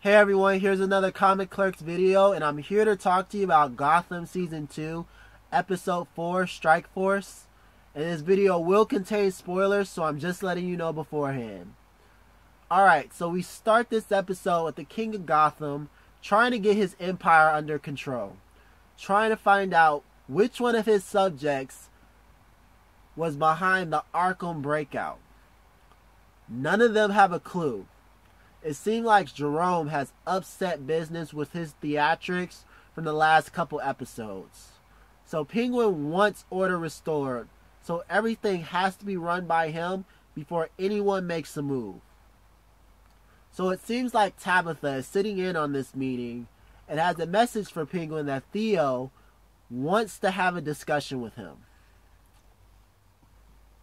Hey everyone, here's another Comic Clerks video, and I'm here to talk to you about Gotham Season 2, Episode 4, Strike Force. And this video will contain spoilers, so I'm just letting you know beforehand. Alright, so we start this episode with the King of Gotham trying to get his empire under control. Trying to find out which one of his subjects was behind the Arkham breakout. None of them have a clue. It seemed like Jerome has upset business with his theatrics from the last couple episodes. So Penguin wants order restored, so everything has to be run by him before anyone makes a move. So it seems like Tabitha is sitting in on this meeting and has a message for Penguin that Theo wants to have a discussion with him.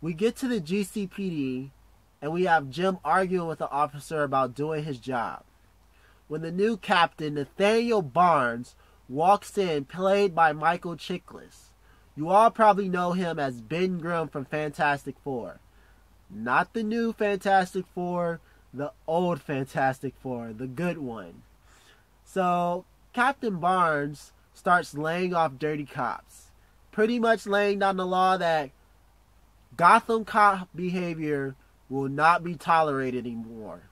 We get to the GCPD and we have Jim arguing with the officer about doing his job, when the new captain, Nathaniel Barnes, walks in, played by Michael Chiklis. You all probably know him as Ben Grimm from Fantastic Four. Not the new Fantastic Four, the old Fantastic Four, the good one. So, Captain Barnes starts laying off dirty cops, pretty much laying down the law that Gotham cop behavior will not be tolerated anymore.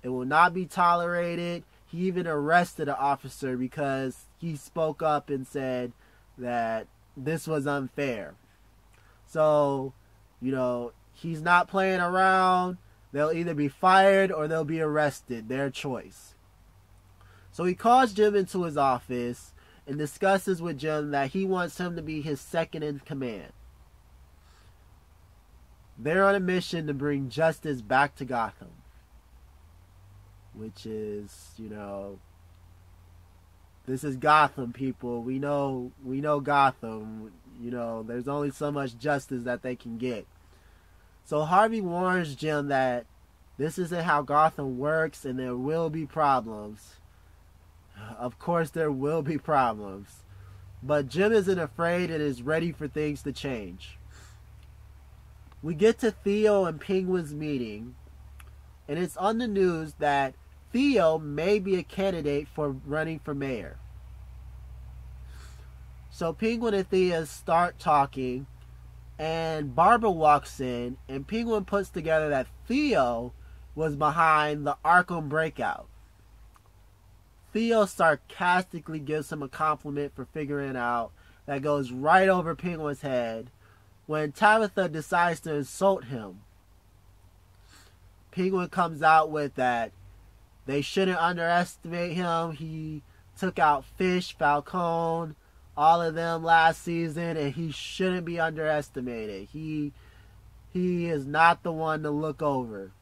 It will not be tolerated. He even arrested an officer because he spoke up and said that this was unfair. So, he's not playing around. They'll either be fired or they'll be arrested. Their choice. So he calls Jim into his office and discusses with Jim that he wants him to be his second in command. They're on a mission to bring justice back to Gotham. Which is, this is Gotham, people. We know Gotham. There's only so much justice that they can get. So Harvey warns Jim that this isn't how Gotham works and there will be problems. Of course there will be problems. But Jim isn't afraid and is ready for things to change. We get to Theo and Penguin's meeting, and it's on the news that Theo may be a candidate for running for mayor. So Penguin and Theo start talking, and Barbara walks in, and Penguin puts together that Theo was behind the Arkham breakout. Theo sarcastically gives him a compliment for figuring it out that goes right over Penguin's head when Tabitha decides to insult him. Penguin comes out with that they shouldn't underestimate him. He took out Fish, Falcone, all of them last season, and he shouldn't be underestimated. He is not the one to look over.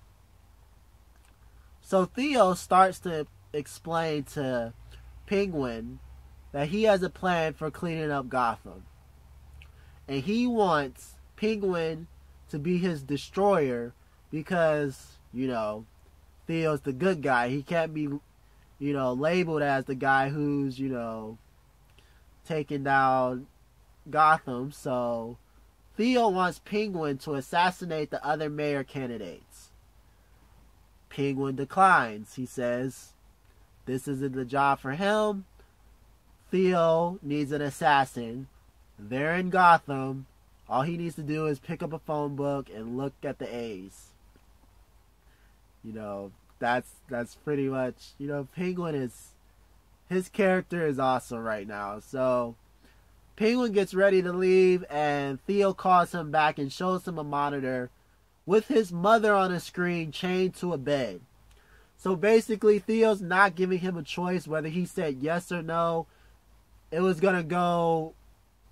So Theo starts to explain to Penguin that he has a plan for cleaning up Gotham. And he wants Penguin to be his destroyer because, Theo's the good guy. He can't be, labeled as the guy who's, taking down Gotham. So Theo wants Penguin to assassinate the other mayor candidates. Penguin declines. He says this isn't the job for him. Theo needs an assassin. They're in Gotham. All he needs to do is pick up a phone book and look at the A's. That's pretty much, Penguin is, his character is awesome right now. So Penguin gets ready to leave and Theo calls him back and shows him a monitor with his mother on a screen chained to a bed. So basically Theo's not giving him a choice whether he said yes or no. It was going to go,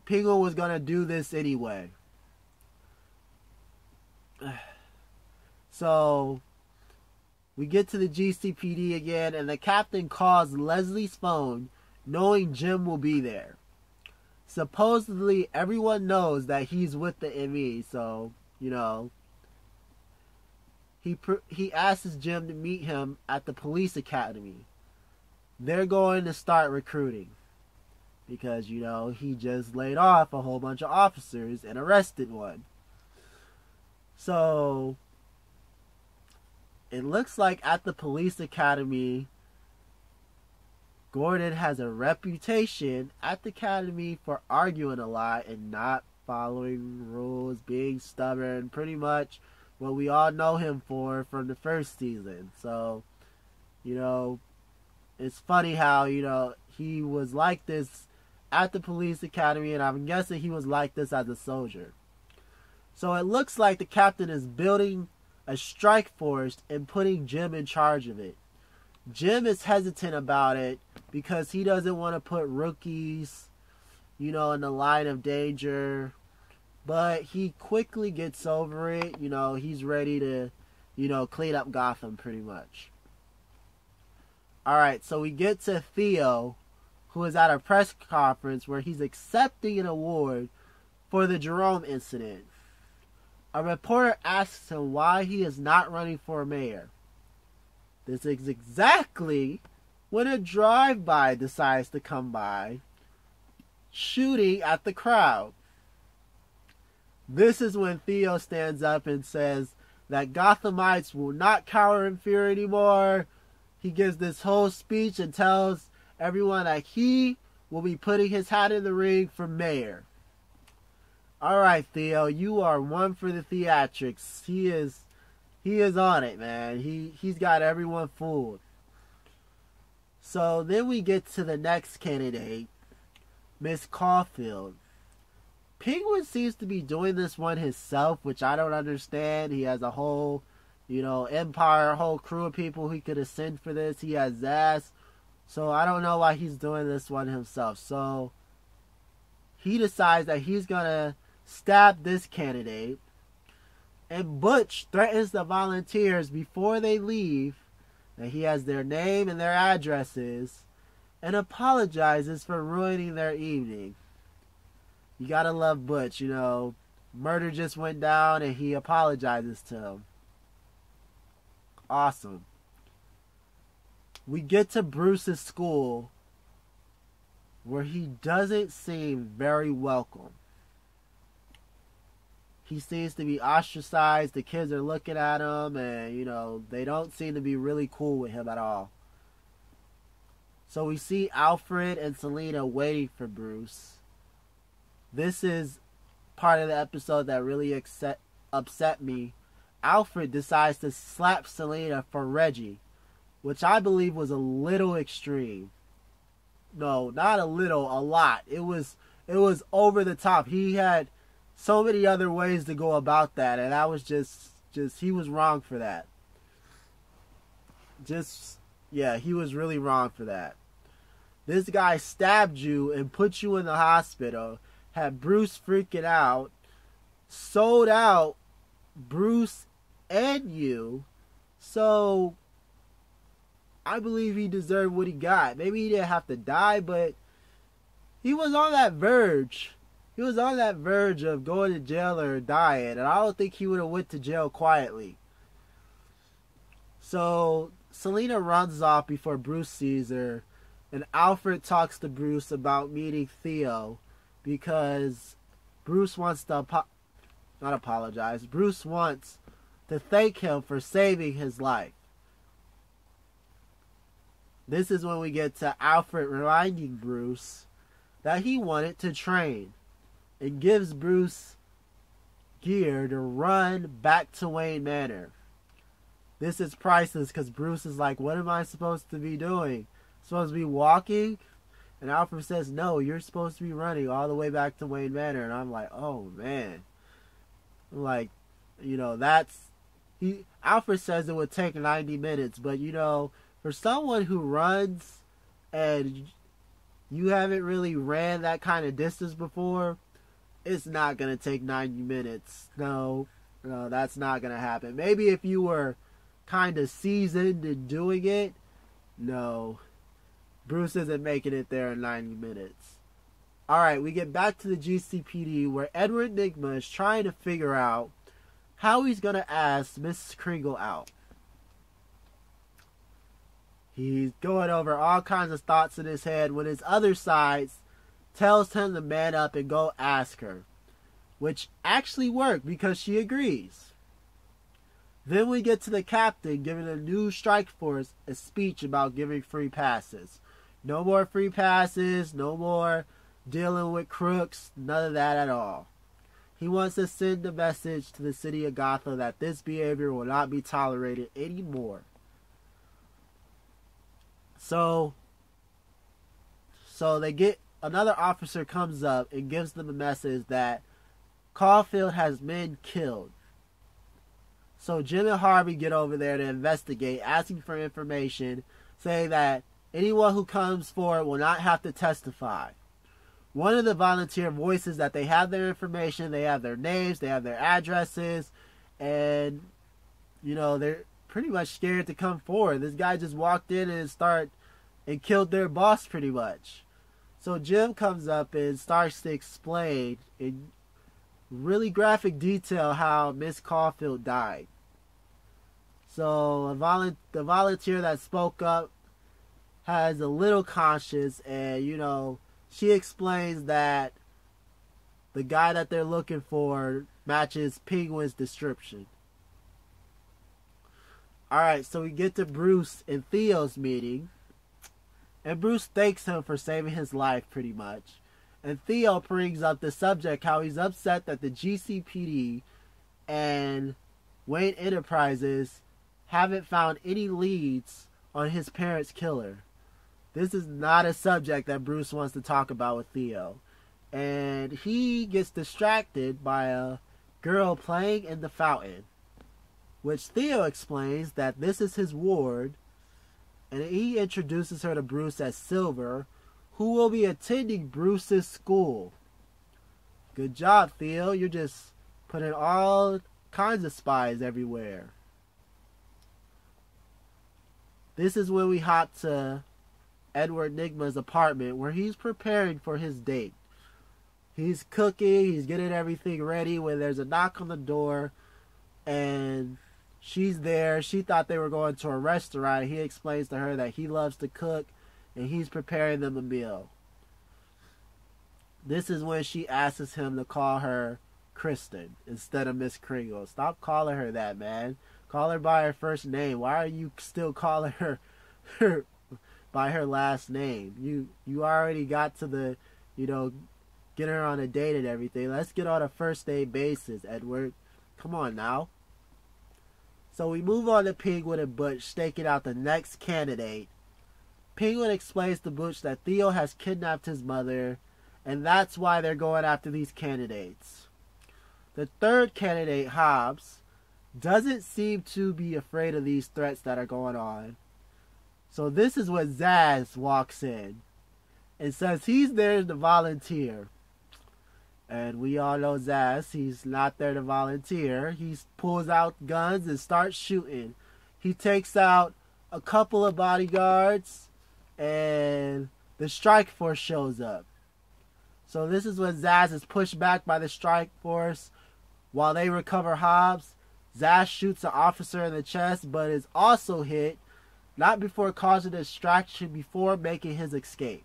Penguin was going to do this anyway. So we get to the GCPD again, and the captain calls Leslie's phone knowing Jim will be there. Supposedly everyone knows that he's with the ME, so, he asks Jim to meet him at the police academy. They're going to start recruiting. Because, he just laid off a whole bunch of officers and arrested one. So, it looks like at the police academy, Gordon has a reputation at the academy for arguing a lot and not following rules, being stubborn, pretty much what we all know him for from the first season. So, it's funny how, he was like this at the police academy, and I'm guessing he was like this as a soldier. So it looks like the captain is building a strike force and putting Jim in charge of it. Jim is hesitant about it because he doesn't want to put rookies, in the line of danger. But he quickly gets over it. He's ready to, clean up Gotham pretty much. Alright, so we get to Theo, who is at a press conference where he's accepting an award for the Jerome incident. A reporter asks him why he is not running for mayor. This is exactly when a drive-by decides to come by, shooting at the crowd. This is when Theo stands up and says that Gothamites will not cower in fear anymore. He gives this whole speech and tells everyone that he will be putting his hat in the ring for mayor. Alright, Theo, you are one for the theatrics. He is on it, man. He's got everyone fooled. So then we get to the next candidate, Miss Caulfield. Penguin seems to be doing this one himself, which I don't understand. He has a whole, empire, a whole crew of people he could have sent for this. He has Zaz. So I don't know why he's doing this one himself. So he decides that he's going to stab this candidate. And Butch threatens the volunteers before they leave that he has their name and their addresses and apologizes for ruining their evening. You gotta love Butch, Murder just went down and he apologizes to him. Awesome. We get to Bruce's school where he doesn't seem very welcome. He seems to be ostracized. The kids are looking at him and, they don't seem to be really cool with him at all. So we see Alfred and Selena waiting for Bruce. This is part of the episode that really upset me. Alfred decides to slap Selena for Reggie, which I believe was a little extreme. No, not a little, a lot. It was over the top. He had so many other ways to go about that, and that was just he was wrong for that. He was really wrong for that. This guy stabbed you and put you in the hospital, had Bruce freaking out, sold out Bruce and you, so I believe he deserved what he got. Maybe he didn't have to die, but he was on that verge. He was on that verge of going to jail or dying, and I don't think he would have went to jail quietly. So Selena runs off before Bruce sees her, and Alfred talks to Bruce about meeting Theo because Bruce wants to not apologize. Bruce wants to thank him for saving his life. This is when we get to Alfred reminding Bruce that he wanted to train and gives Bruce gear to run back to Wayne Manor. This is priceless because Bruce is like, what am I supposed to be doing? Supposed to be walking? And Alfred says, no, you're supposed to be running all the way back to Wayne Manor. And I'm like, oh, man. Like, Alfred says it would take 90 minutes. But, for someone who runs and you haven't really ran that kind of distance before, it's not going to take 90 minutes. No, that's not going to happen. Maybe if you were kind of seasoned in doing it, no. Bruce isn't making it there in 90 minutes. Alright, we get back to the GCPD where Edward Nygma is trying to figure out how he's going to ask Mrs. Kringle out. He's going over all kinds of thoughts in his head when his other side tells him to man up and go ask her, which actually worked because she agrees. Then we get to the captain giving a new strike force a speech about giving free passes. No more free passes, no more dealing with crooks, none of that at all. He wants to send a message to the city of Gotham that this behavior will not be tolerated anymore. So they get, another officer comes up and gives them a message that Caulfield has men killed. So Jim and Harvey get over there to investigate, asking for information, saying that anyone who comes forward will not have to testify. One of the volunteer voices that they have their information, they have their names, they have their addresses, and, you know, they're pretty much scared to come forward. This guy just walked in and killed their boss pretty much. So Jim comes up and starts to explain in really graphic detail how Miss Caulfield died. So the volunteer that spoke up has a little conscience, and, you know, she explains that the guy that they're looking for matches Penguin's description. Alright, so we get to Bruce and Theo's meeting. And Bruce thanks him for saving his life, pretty much. And Theo brings up the subject, how he's upset that the GCPD and Wayne Enterprises haven't found any leads on his parents' killer. This is not a subject that Bruce wants to talk about with Theo. And he gets distracted by a girl playing in the fountain, which Theo explains that this is his ward, and he introduces her to Bruce as Silver, who will be attending Bruce's school. Good job, Theo. You're just putting all kinds of spies everywhere. This is when we hop to Edward Nygma's apartment, where he's preparing for his date. He's cooking, he's getting everything ready when there's a knock on the door, and she's there. She thought they were going to a restaurant. He explains to her that he loves to cook, and he's preparing them a meal. This is when she asks him to call her Kristen instead of Miss Kringle. Stop calling her that, man. Call her by her first name. Why are you still calling her by her last name? You already got to the, get her on a date and everything. Let's get on a first date basis, Edward. Come on now. So we move on to Penguin and Butch staking out the next candidate. Penguin explains to Butch that Theo has kidnapped his mother, and that's why they're going after these candidates. The third candidate, Hobbs, doesn't seem to be afraid of these threats that are going on. So this is when Zaz walks in and says he's there to volunteer. And we all know Zaz, he's not there to volunteer. He pulls out guns and starts shooting. He takes out a couple of bodyguards, and the strike force shows up. So this is when Zaz is pushed back by the strike force while they recover Hobbs. Zaz shoots an officer in the chest, but is also hit, not before causing a distraction before making his escape.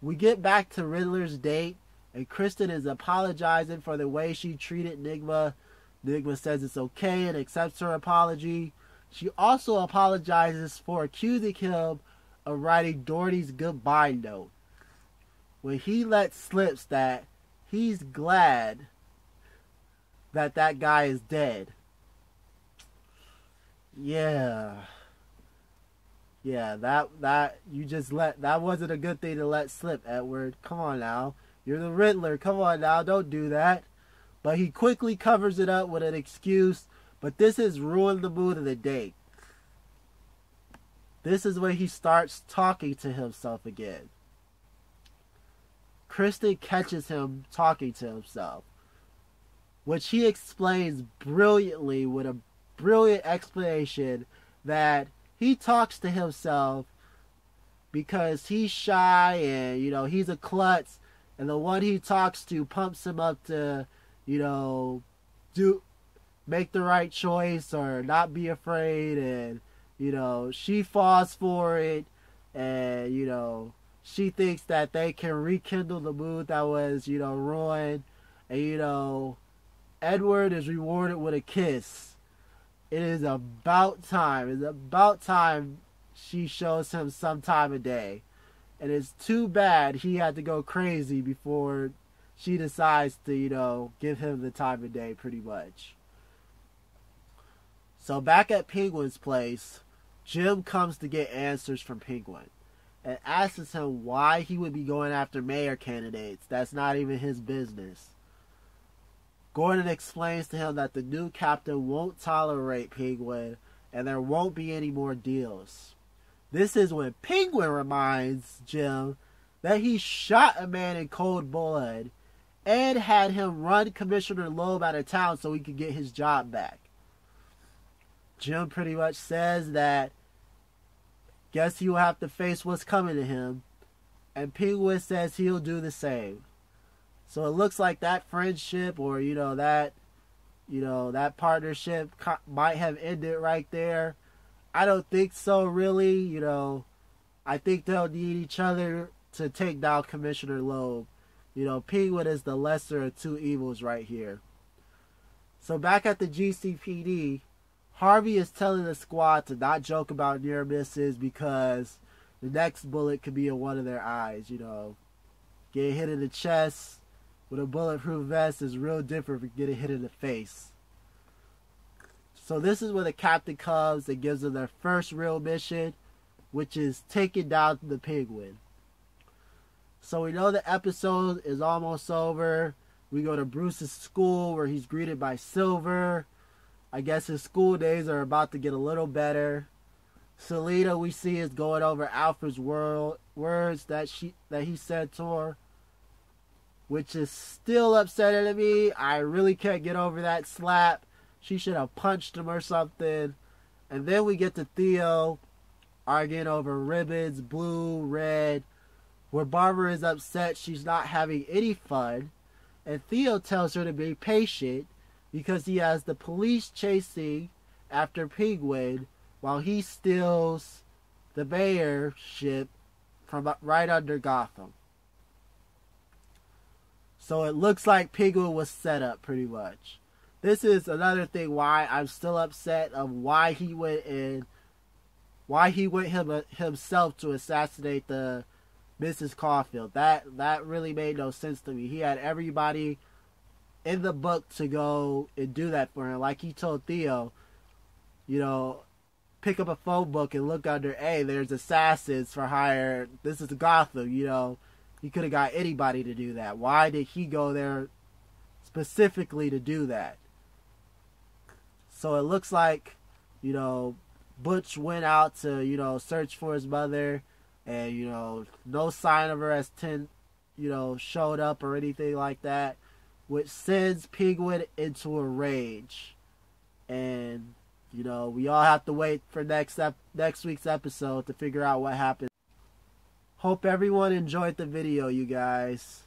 We get back to Riddler's date, and Kristen is apologizing for the way she treated Nygma. Nygma says it's okay and accepts her apology. She also apologizes for accusing him of writing Doherty's goodbye note, when he lets slip that he's glad that guy is dead. Yeah, that you just that wasn't a good thing to let slip, Edward. Come on now. You're the Riddler. Come on now. Don't do that. But he quickly covers it up with an excuse. But this has ruined the mood of the date. This is when he starts talking to himself again. Kristen catches him talking to himself, which he explains brilliantly with a brilliant explanation that he talks to himself because he's shy and, he's a klutz, and the one he talks to pumps him up to, make the right choice or not be afraid, and, she falls for it, and, she thinks that they can rekindle the mood that was, ruined, and, Edward is rewarded with a kiss. It is about time. It's about time she shows him some time of day. And it's too bad he had to go crazy before she decides to, give him the time of day, pretty much. So back at Penguin's place, Jim comes to get answers from Penguin and asks him why he would be going after mayor candidates. That's not even his business. Gordon explains to him that the new captain won't tolerate Penguin and there won't be any more deals. This is when Penguin reminds Jim that he shot a man in cold blood and had him run Commissioner Loeb out of town so he could get his job back. Jim pretty much says that guess he will have to face what's coming to him, and Penguin says he'll do the same. So it looks like that friendship or that partnership might have ended right there. I don't think so, really. I think they'll need each other to take down Commissioner Loeb. Penguin is the lesser of two evils right here. So back at the GCPD, Harvey is telling the squad to not joke about near misses because the next bullet could be in one of their eyes. Getting hit in the chest with a bulletproof vest is real different from getting hit in the face. So this is when the captain comes and gives them their first real mission, which is taking down the Penguin. So we know the episode is almost over. We go to Bruce's school where he's greeted by Silver. I guess his school days are about to get a little better. Selena, we see, is going over Alfred's words that he said to her, which is still upsetting to me. I really can't get over that slap. She should have punched him or something. And then we get to Theo arguing over ribbons, blue, red, where Barbara is upset she's not having any fun. And Theo tells her to be patient because he has the police chasing after Penguin while he steals the mayorship from right under Gotham. So it looks like Penguin was set up pretty much. This is another thing why I'm still upset of why he went himself to assassinate the Mrs. Caulfield. That really made no sense to me. He had everybody in the book to go and do that for him. Like he told Theo, pick up a phone book and look under, hey, there's assassins for hire. This is Gotham, He could have got anybody to do that. Why did he go there specifically to do that? So it looks like, Butch went out to, search for his mother. And, no sign of her as showed up or anything like that. Which sends Penguin into a rage. And, we all have to wait for next week's episode to figure out what happens. Hope everyone enjoyed the video, you guys.